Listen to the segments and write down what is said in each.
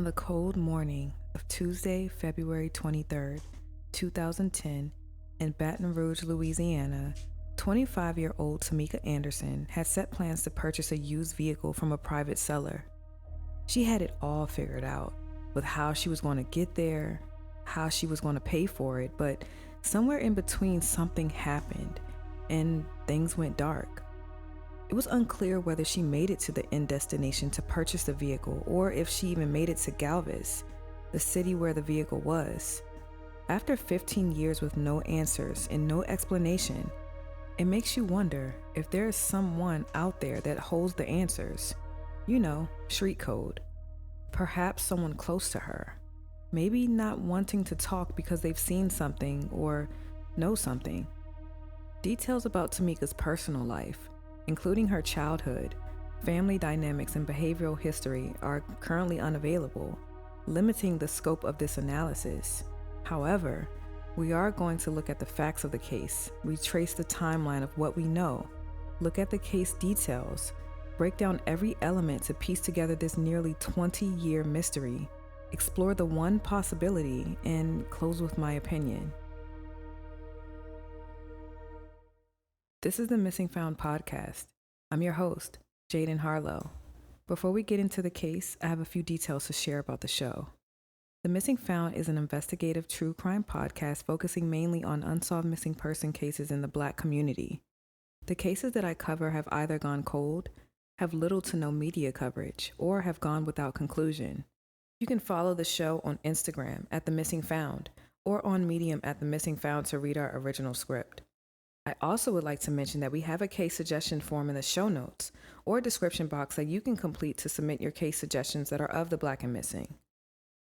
On the cold morning of Tuesday, February 23rd, 2010, in Baton Rouge, Louisiana, 25-year-old Tameka Anderson had set plans to purchase a used vehicle from a private seller. She had it all figured out with how she was going to get there, how she was going to pay for it, but somewhere in between something happened and things went dark. It was unclear whether she made it to the end destination to purchase the vehicle or if she even made it to Galvez, the city where the vehicle was. After 15 years with no answers and no explanation, it makes you wonder if there is someone out there that holds the answers. You know, street code. Perhaps someone close to her. Maybe not wanting to talk because they've seen something or know something. Details about Tameka's personal life, including her childhood, family dynamics, and behavioral history, are currently unavailable, limiting the scope of this analysis. However, we are going to look at the facts of the case, retrace the timeline of what we know, look at the case details, break down every element to piece together this nearly 20-year mystery, explore the one possibility, and close with my opinion. This is the Missing Found podcast. I'm your host, Jaden Harlow. Before we get into the case, I have a few details to share about the show. The Missing Found is an investigative true crime podcast focusing mainly on unsolved missing person cases in the Black community. The cases that I cover have either gone cold, have little to no media coverage, or have gone without conclusion. You can follow the show on Instagram at The Missing Found or on Medium at The Missing Found to read our original script. I also would like to mention that we have a case suggestion form in the show notes or description box that you can complete to submit your case suggestions that are of the Black and missing.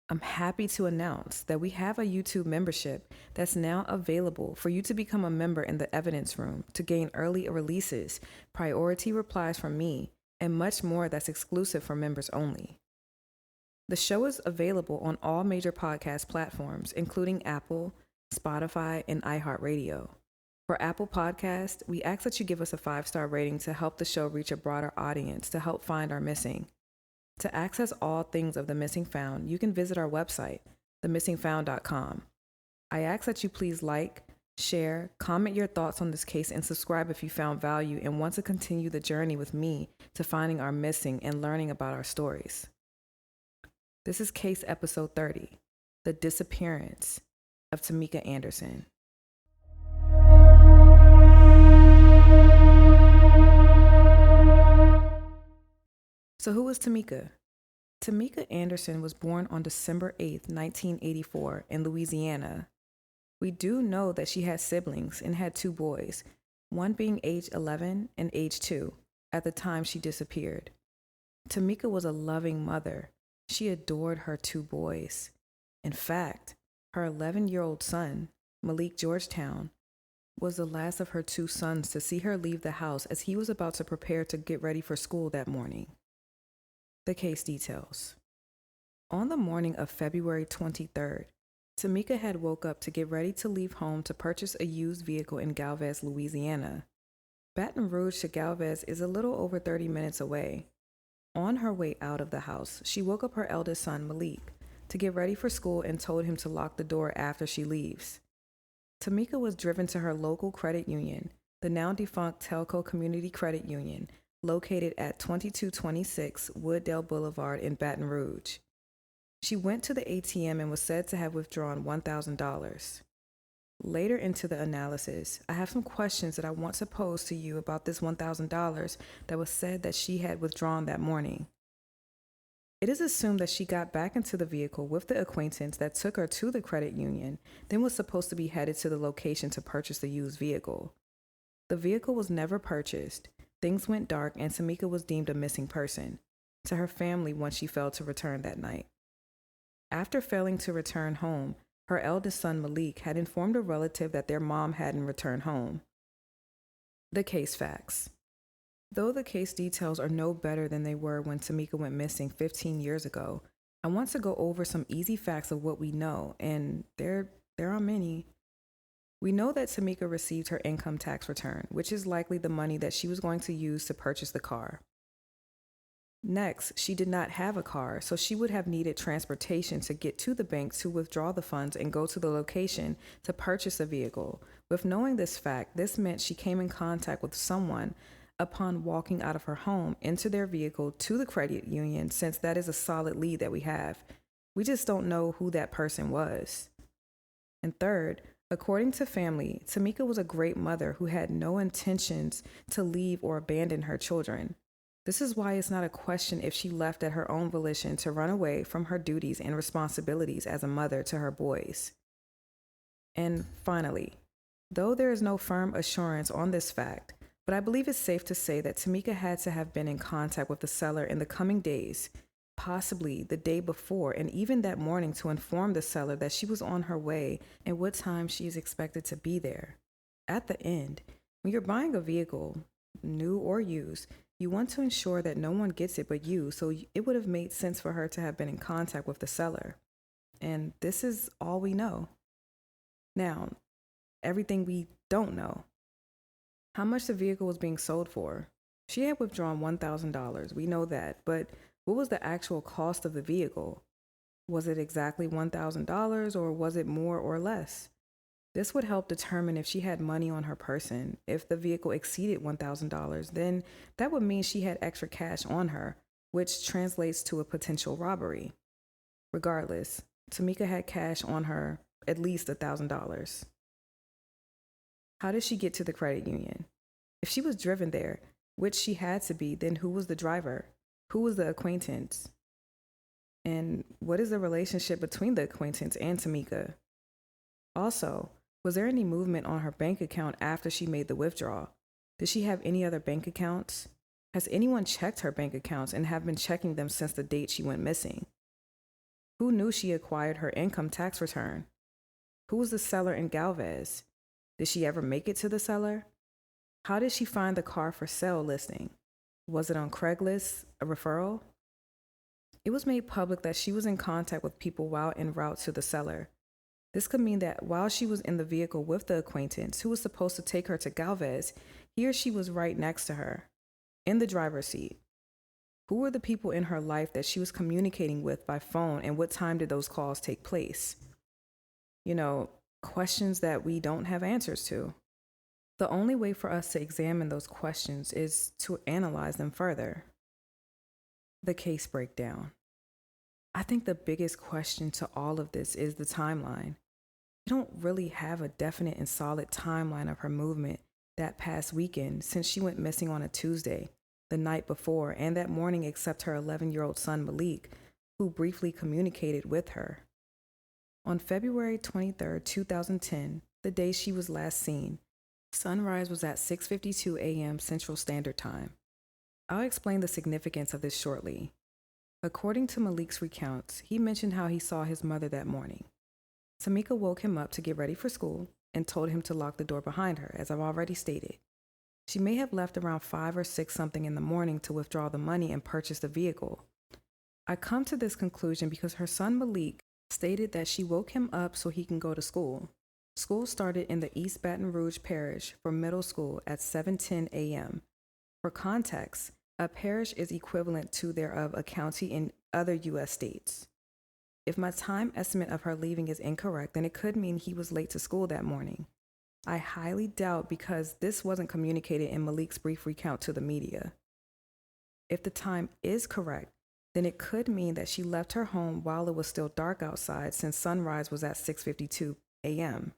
I'm happy to announce that we have a YouTube membership that's now available for you to become a member in the evidence room to gain early releases, priority replies from me, and much more that's exclusive for members only. The show is available on all major podcast platforms, including Apple, Spotify, and iHeartRadio. For Apple Podcast, we ask that you give us a 5-star rating to help the show reach a broader audience to help find our missing. To access all things of The Missing Found, you can visit our website, themissingfound.com. I ask that you please like, share, comment your thoughts on this case, and subscribe if you found value and want to continue the journey with me to finding our missing and learning about our stories. This is case episode 30, The Disappearance of Tameka Anderson. So who was Tameka? Tameka Anderson was born on December 8th, 1984 in Louisiana. We do know that she had siblings and had 2 boys, one being age 11 and age 2 at the time she disappeared. Tameka was a loving mother. She adored her 2 boys. In fact, her 11-year-old son, Malik Georgetown, was the last of her 2 sons to see her leave the house as he was about to prepare to get ready for school that morning. The case details. On the morning of February 23rd, Tameka had woke up to get ready to leave home to purchase a used vehicle in Galvez, Louisiana. Baton Rouge to Galvez is a little over 30 minutes away. On her way out of the house, she woke up her eldest son, Malik, to get ready for school and told him to lock the door after she leaves. Tameka was driven to her local credit union, the now defunct Telco Community Credit Union, located at 2226 Wooddale Boulevard in Baton Rouge. She went to the ATM and was said to have withdrawn $1,000. Later into the analysis, I have some questions that I want to pose to you about this $1,000 that was said that she had withdrawn that morning. It is assumed that she got back into the vehicle with the acquaintance that took her to the credit union, then was supposed to be headed to the location to purchase the used vehicle. The vehicle was never purchased. Things went dark and Tameka was deemed a missing person to her family once she failed to return that night. After failing to return home, her eldest son Malik had informed a relative that their mom hadn't returned home. The case facts. Though the case details are no better than they were when Tameka went missing 15 years ago, I want to go over some easy facts of what we know, and there are many. We know that Tameka received her income tax return, which is likely the money that she was going to use to purchase the car. Next, she did not have a car, so she would have needed transportation to get to the bank to withdraw the funds and go to the location to purchase a vehicle. With knowing this fact, this meant she came in contact with someone upon walking out of her home into their vehicle to the credit union, since that is a solid lead that we have. We just don't know who that person was. And third, according to family, Tameka was a great mother who had no intentions to leave or abandon her children. This is why it's not a question if she left at her own volition to run away from her duties and responsibilities as a mother to her boys. And finally, though there is no firm assurance on this fact, but I believe it's safe to say that Tameka had to have been in contact with the seller in the coming days, possibly the day before and even that morning, to inform the seller that she was on her way and what time she is expected to be there. At the end, when you're buying a vehicle, new or used, you want to ensure that no one gets it but you, so it would have made sense for her to have been in contact with the seller. And this is all we know. Now, everything we don't know. How much the vehicle was being sold for. She had withdrawn $1,000, we know that, but what was the actual cost of the vehicle? Was it exactly $1,000 or was it more or less? This would help determine if she had money on her person. If the vehicle exceeded $1,000, then that would mean she had extra cash on her, which translates to a potential robbery. Regardless, Tameka had cash on her, at least $1,000. How did she get to the credit union? If she was driven there, which she had to be, then who was the driver? Who was the acquaintance? And what is the relationship between the acquaintance and Tameka? Also, was there any movement on her bank account after she made the withdrawal? Did she have any other bank accounts? Has anyone checked her bank accounts and have been checking them since the date she went missing? Who knew she acquired her income tax return? Who was the seller in Galvez? Did she ever make it to the seller? How did she find the car for sale listing? Was it on Craigslist, a referral? It was made public that she was in contact with people while en route to the seller. This could mean that while she was in the vehicle with the acquaintance who was supposed to take her to Galvez, he or she was right next to her, in the driver's seat. Who were the people in her life that she was communicating with by phone, and what time did those calls take place? Questions that we don't have answers to. The only way for us to examine those questions is to analyze them further. The case breakdown. I think the biggest question to all of this is the timeline. We don't really have a definite and solid timeline of her movement that past weekend, since she went missing on a Tuesday, the night before, and that morning, except her 11-year-old son Malik, who briefly communicated with her. On February 23, 2010, the day she was last seen, sunrise was at 6:52 a.m. Central Standard Time. I'll explain the significance of this shortly. According to Malik's recounts, he mentioned how he saw his mother that morning. Tameka woke him up to get ready for school and told him to lock the door behind her, as I've already stated. She may have left around 5 or 6 something in the morning to withdraw the money and purchase the vehicle. I come to this conclusion because her son Malik stated that she woke him up so he can go to school. School started in the East Baton Rouge parish for middle school at 7:10 a.m. For context, a parish is equivalent to thereof a county in other U.S. states. If my time estimate of her leaving is incorrect, then it could mean he was late to school that morning. I highly doubt, because this wasn't communicated in Malik's brief recount to the media. If the time is correct, then it could mean that she left her home while it was still dark outside, since sunrise was at 6:52 a.m.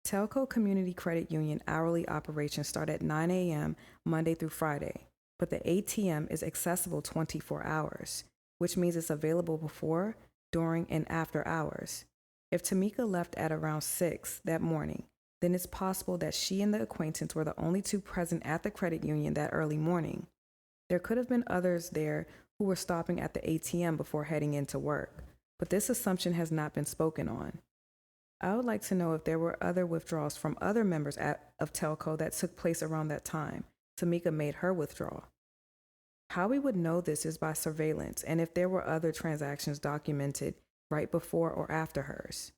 Telco Community Credit Union hourly operations start at 9 a.m. Monday through Friday, but the ATM is accessible 24 hours, which means it's available before, during, and after hours. If Tameka left at around 6 that morning, then it's possible that she and the acquaintance were the only two present at the credit union that early morning. There could have been others there who were stopping at the ATM before heading into work, but this assumption has not been spoken on. I would like to know if there were other withdrawals from other members of Telco that took place around that time Tameka made her withdrawal. How we would know this is by surveillance, and if there were other transactions documented right before or after hers.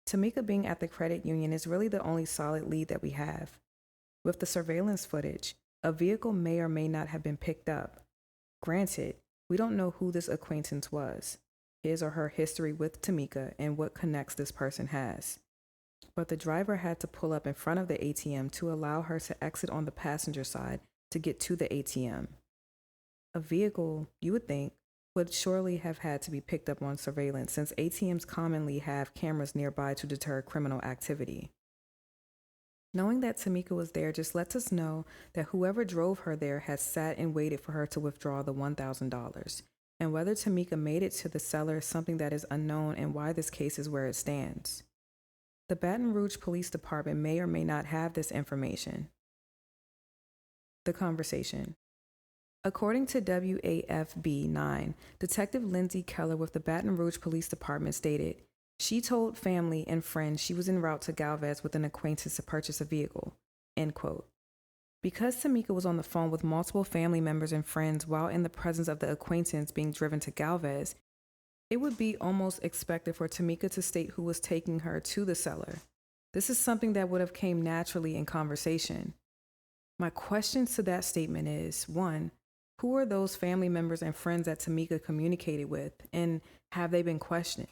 Tameka being at the credit union is really the only solid lead that we have. With the surveillance footage, a vehicle may or may not have been picked up. Granted, we don't know who this acquaintance was, his or her history with Tameka, and what connects this person has. But the driver had to pull up in front of the ATM to allow her to exit on the passenger side to get to the ATM. A vehicle, you would think, would surely have had to be picked up on surveillance since ATMs commonly have cameras nearby to deter criminal activity. Knowing that Tameka was there just lets us know that whoever drove her there had sat and waited for her to withdraw the $1,000. And whether Tameka made it to the seller is something that is unknown, and why this case is where it stands. The Baton Rouge Police Department may or may not have this information. The conversation. According to WAFB 9, Detective Lindsay Keller with the Baton Rouge Police Department stated, she told family and friends she was en route to Galvez with an acquaintance to purchase a vehicle. End quote. Because Tameka was on the phone with multiple family members and friends while in the presence of the acquaintance being driven to Galvez, it would be almost expected for Tameka to state who was taking her to the seller. This is something that would have came naturally in conversation. My questions to that statement is, 1, who are those family members and friends that Tameka communicated with, and have they been questioned?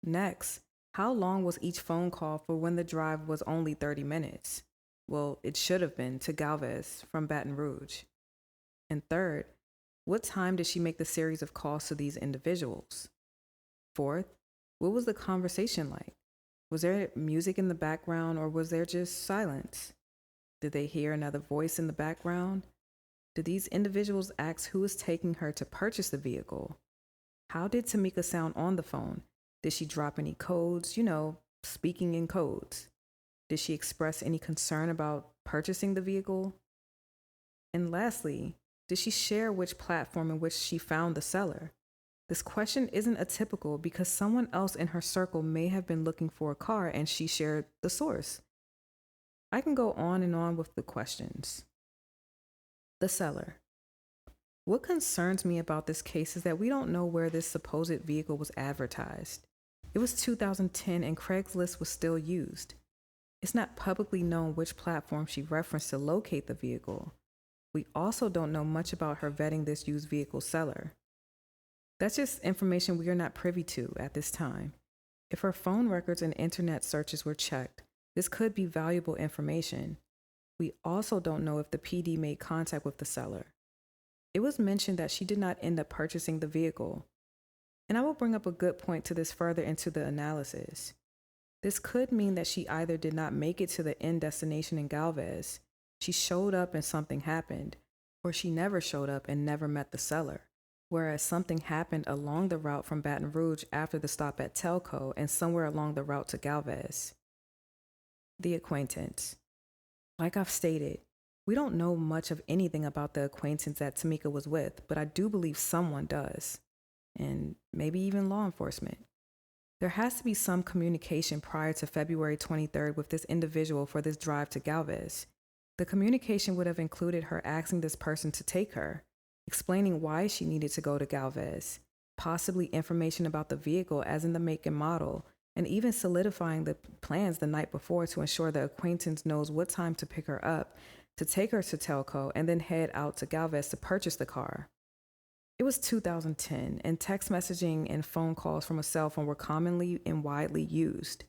Next, how long was each phone call for when the drive was only 30 minutes? Well, it should have been to Galvez from Baton Rouge. And third, what time did she make the series of calls to these individuals? Fourth, what was the conversation like? Was there music in the background, or was there just silence? Did they hear another voice in the background? Did these individuals ask who was taking her to purchase the vehicle? How did Tameka sound on the phone? Did she drop any codes, speaking in codes? Did she express any concern about purchasing the vehicle? And lastly, did she share which platform in which she found the seller? This question isn't atypical because someone else in her circle may have been looking for a car and she shared the source. I can go on and on with the questions. The seller. What concerns me about this case is that we don't know where this supposed vehicle was advertised. It was 2010 and Craigslist was still used. It's not publicly known which platform she referenced to locate the vehicle. We also don't know much about her vetting this used vehicle seller. That's just information we are not privy to at this time. If her phone records and internet searches were checked, this could be valuable information. We also don't know if the PD made contact with the seller. It was mentioned that she did not end up purchasing the vehicle. And I will bring up a good point to this further into the analysis. This could mean that she either did not make it to the end destination in Galvez, she showed up and something happened, or she never showed up and never met the seller, whereas something happened along the route from Baton Rouge after the stop at Telco and somewhere along the route to Galvez. The acquaintance. Like I've stated, we don't know much of anything about the acquaintance that Tameka was with, but I do believe someone does, and maybe even law enforcement. There has to be some communication prior to February 23rd with this individual for this drive to Galvez. The communication would have included her asking this person to take her, explaining why she needed to go to Galvez, possibly information about the vehicle as in the make and model, and even solidifying the plans the night before to ensure the acquaintance knows what time to pick her up, to take her to Telco, and then head out to Galvez to purchase the car. It was 2010, and text messaging and phone calls from a cell phone were commonly and widely used.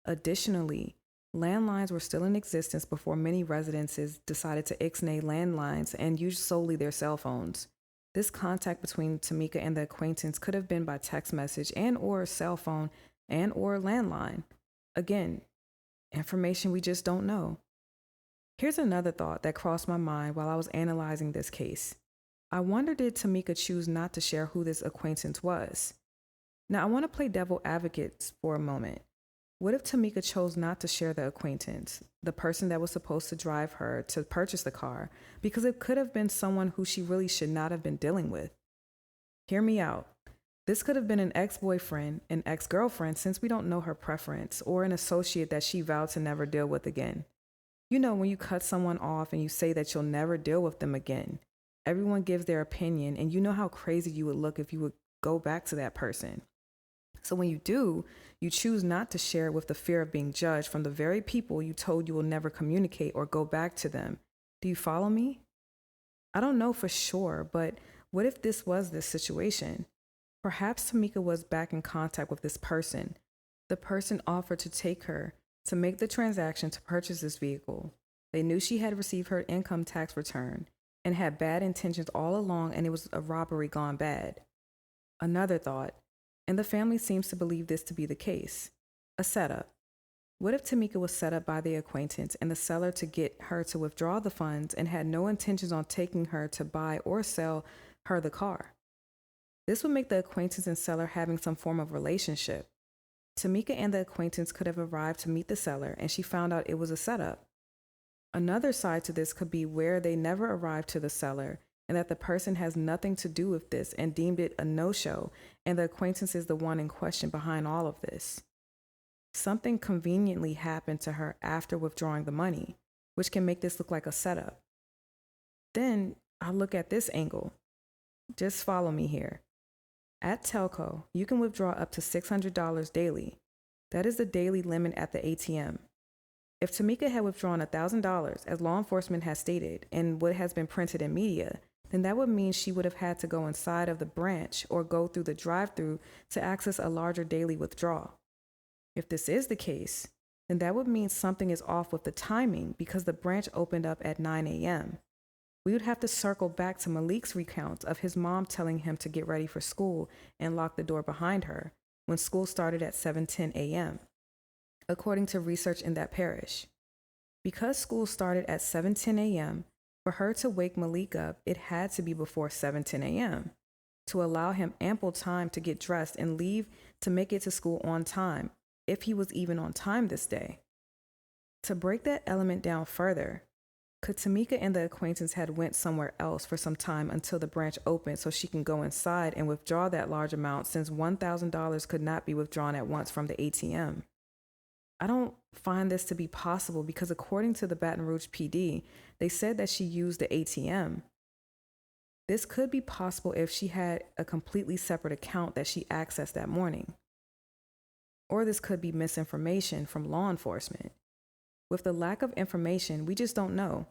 Additionally, landlines were still in existence before many residences decided to ixnay landlines and use solely their cell phones. This contact between Tameka and the acquaintance could have been by text message and or cell phone and or landline. Again, information we just don't know. Here's another thought that crossed my mind while I was analyzing this case. I wonder, did Tameka choose not to share who this acquaintance was? Now, I want to play devil advocate for a moment. What if Tameka chose not to share the acquaintance, the person that was supposed to drive her to purchase the car, because it could have been someone who she really should not have been dealing with? Hear me out. This could have been an ex-boyfriend, an ex-girlfriend, since we don't know her preference, or an associate that she vowed to never deal with again. You know, when you cut someone off and you say that you'll never deal with them again, everyone gives their opinion, and you know how crazy you would look if you would go back to that person. So when you do, you choose not to share with the fear of being judged from the very people you told you will never communicate or go back to them. Do you follow me? I don't know for sure, but What if this was this situation? Perhaps Tameka was back in contact with this person. The person offered to take her to make the transaction to purchase this vehicle. They knew she had received her income tax return and had bad intentions all along, and it was a robbery gone bad. Another thought, and the family seems to believe this to be the case, a setup. What if Tameka was set up by the acquaintance and the seller to get her to withdraw the funds and had no intentions on taking her to buy or sell her the car? This would make the acquaintance and seller having some form of relationship. Tameka and the acquaintance could have arrived to meet the seller, and she found out it was a setup. Another side to this could be where they never arrived to the seller and that the person has nothing to do with this and deemed it a no-show, and the acquaintance is the one in question behind all of this. Something conveniently happened to her after withdrawing the money, which can make this look like a setup. Then I'll look at this angle. Just follow me here. At Telco, you can withdraw up to $600 daily. That is the daily limit at the ATM. If Tameka had withdrawn $1,000, as law enforcement has stated, and what has been printed in media, then that would mean she would have had to go inside of the branch or go through the drive-thru to access a larger daily withdrawal. If this is the case, then that would mean something is off with the timing because the branch opened up at 9 a.m. We would have to circle back to Malik's recount of his mom telling him to get ready for school and lock the door behind her when school started at 7:10 a.m., according to research in that parish. Because school started at 7:10 a.m., for her to wake Malik up, it had to be before 7:10 a.m. to allow him ample time to get dressed and leave to make it to school on time, if he was even on time this day. To break that element down further, could Tameka and the acquaintance had went somewhere else for some time until the branch opened so she can go inside and withdraw that large amount, since $1,000 could not be withdrawn at once from the ATM? I don't find this to be possible because according to the Baton Rouge PD, they said that she used the ATM. This could be possible if she had a completely separate account that she accessed that morning. Or this could be misinformation from law enforcement. With the lack of information, we just don't know.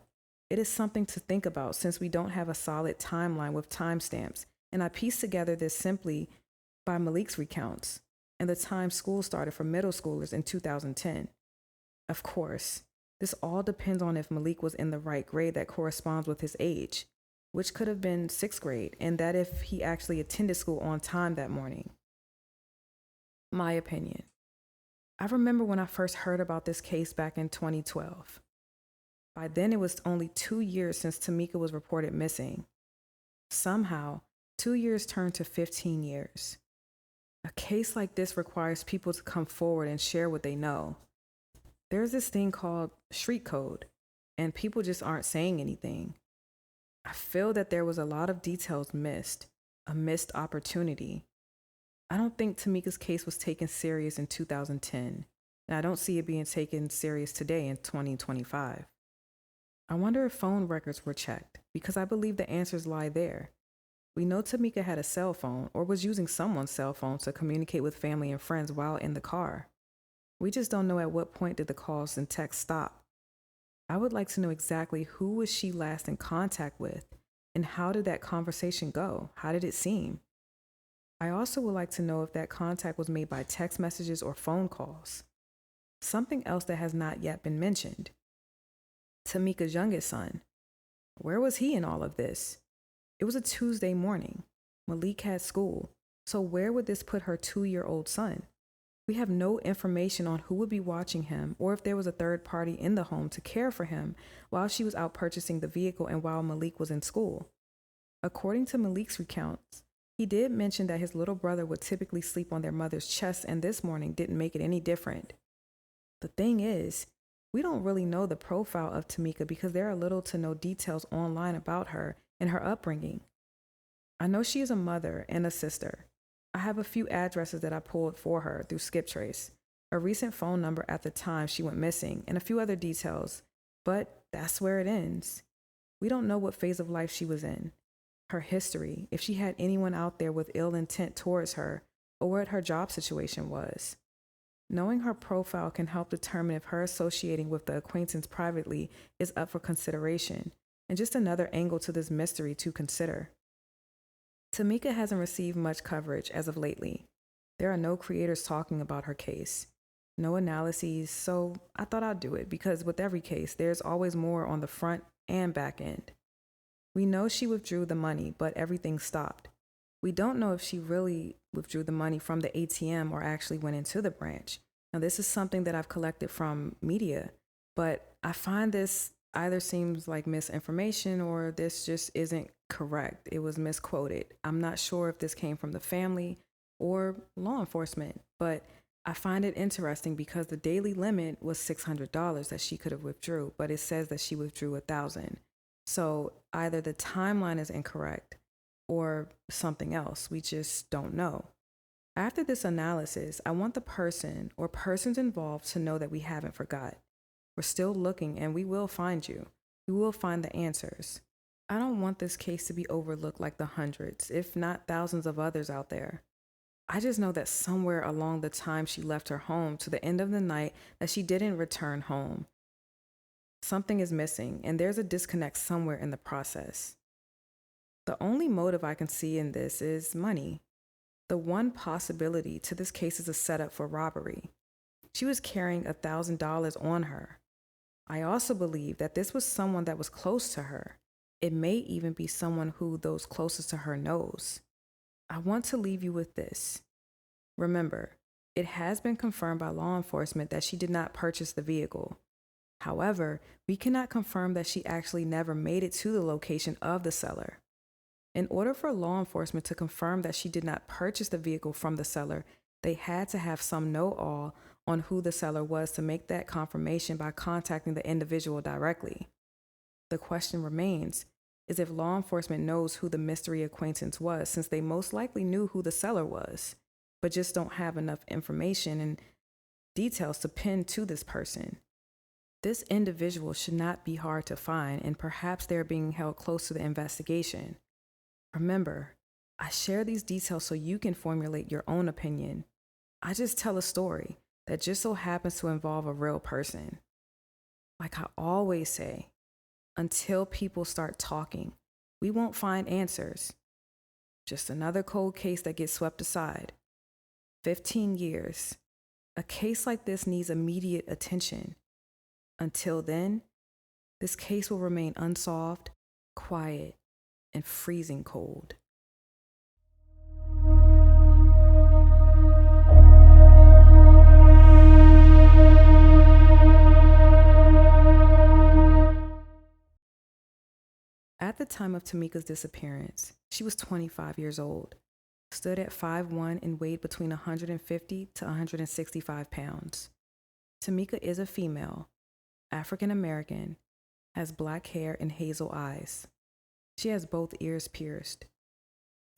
It is something to think about since we don't have a solid timeline with timestamps, and I pieced together this simply by Malik's recounts and the time school started for middle schoolers in 2010. Of course, this all depends on if Malik was in the right grade that corresponds with his age, which could have been 6th grade, and that if he actually attended school on time that morning. My opinion. I remember when I first heard about this case back in 2012. By then, it was only 2 years since Tameka was reported missing. Somehow, 2 years turned to 15 years. A case like this requires people to come forward and share what they know. There's this thing called street code, and people just aren't saying anything. I feel that there was a lot of details missed, a missed opportunity. I don't think Tameka's case was taken serious in 2010, and I don't see it being taken serious today in 2025. I wonder if phone records were checked, because I believe the answers lie there. We know Tameka had a cell phone or was using someone's cell phone to communicate with family and friends while in the car. We just don't know at what point did the calls and texts stop. I would like to know exactly who was she last in contact with, and how did that conversation go? How did it seem? I also would like to know if that contact was made by text messages or phone calls. Something else that has not yet been mentioned. Tameka's youngest son. Where was he in all of this? It was a Tuesday morning. Malik had school, so where would this put her 2-year-old son? We have no information on who would be watching him or if there was a third party in the home to care for him while she was out purchasing the vehicle and while Malik was in school. According to Malik's recounts, he did mention that his little brother would typically sleep on their mother's chest, and this morning didn't make it any different. The thing is, we don't really know the profile of Tameka because there are little to no details online about her and her upbringing. I know she is a mother and a sister. I have a few addresses that I pulled for her through Skip Trace, a recent phone number at the time she went missing, and a few other details, but that's where it ends. We don't know what phase of life she was in, her history, if she had anyone out there with ill intent towards her, or what her job situation was. Knowing her profile can help determine if her associating with the acquaintance privately is up for consideration, and just another angle to this mystery to consider. Tameka hasn't received much coverage as of lately. There are no creators talking about her case, no analyses, so I thought I'd do it because with every case, there's always more on the front and back end. We know she withdrew the money, but everything stopped. We don't know if she really withdrew the money from the ATM or actually went into the branch. Now, this is something that I've collected from media, but I find this either seems like misinformation or this just isn't correct. It was misquoted. I'm not sure if this came from the family or law enforcement, but I find it interesting because the daily limit was $600 that she could have withdrew, but it says that she withdrew 1,000. So either the timeline is incorrect or something else. We just don't know. After this analysis, I want the person or persons involved to know that we haven't forgot. We're still looking and we will find you. We will find the answers. I don't want this case to be overlooked like the hundreds, if not thousands of others out there. I just know that somewhere along the time she left her home to the end of the night that she didn't return home. Something is missing and there's a disconnect somewhere in the process. The only motive I can see in this is money. The one possibility to this case is a setup for robbery. She was carrying $1,000 on her. I also believe that this was someone that was close to her. It may even be someone who those closest to her knows. I want to leave you with this. Remember, it has been confirmed by law enforcement that she did not purchase the vehicle. However, we cannot confirm that she actually never made it to the location of the seller. In order for law enforcement to confirm that she did not purchase the vehicle from the seller, they had to have some know-all on who the seller was to make that confirmation by contacting the individual directly. The question remains is if law enforcement knows who the mystery acquaintance was, since they most likely knew who the seller was, but just don't have enough information and details to pin to this person. This individual should not be hard to find, and perhaps they're being held close to the investigation. Remember, I share these details so you can formulate your own opinion. I just tell a story that just so happens to involve a real person. Like I always say, until people start talking, we won't find answers. Just another cold case that gets swept aside. 15 years. A case like this needs immediate attention. Until then, this case will remain unsolved, quiet, and freezing cold. At the time of Tameka's disappearance, she was 25 years old, stood at 5'1" and weighed between 150 to 165 pounds. Tameka is a female, African American, has black hair and hazel eyes. She has both ears pierced.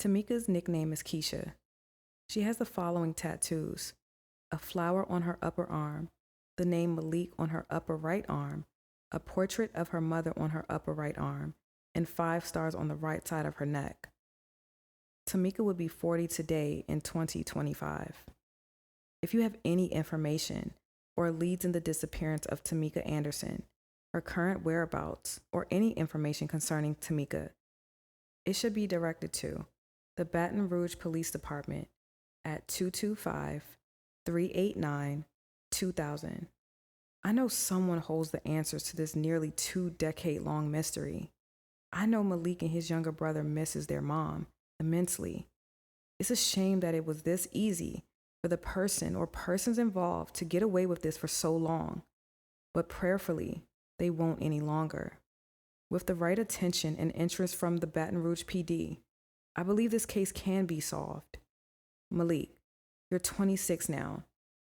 Tameka's nickname is Keisha. She has the following tattoos: a flower on her upper arm, the name Malik on her upper right arm, a portrait of her mother on her upper right arm, and 5 stars on the right side of her neck. Tameka would be 40 today in 2025. If you have any information or leads in the disappearance of Tameka Anderson, her current whereabouts, or any information concerning Tameka, it should be directed to the Baton Rouge Police Department at 225-389-2000. I know someone holds the answers to this nearly 2-decade-long mystery. I know Malik and his younger brother misses their mom immensely. It's a shame that it was this easy for the person or persons involved to get away with this for so long, but prayerfully, they won't any longer. With the right attention and interest from the Baton Rouge PD, I believe this case can be solved. Malik, you're 26 now.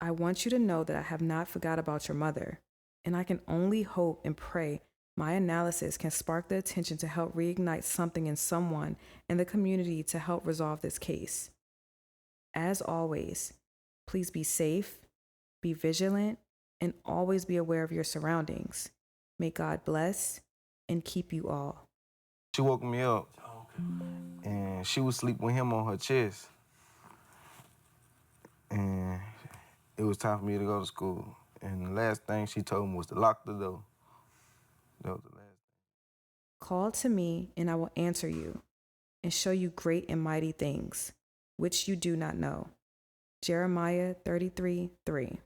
I want you to know that I have not forgot about your mother, and I can only hope and pray my analysis can spark the attention to help reignite something in someone in the community to help resolve this case. As always, please be safe, be vigilant, and always be aware of your surroundings. May God bless and keep you all. She woke me up, and she was sleeping with him on her chest. And it was time for me to go to school. And the last thing she told me was to lock the door. That was the last thing. Call to me and I will answer you. and show you great and mighty things, which you do not know. Jeremiah 33:3.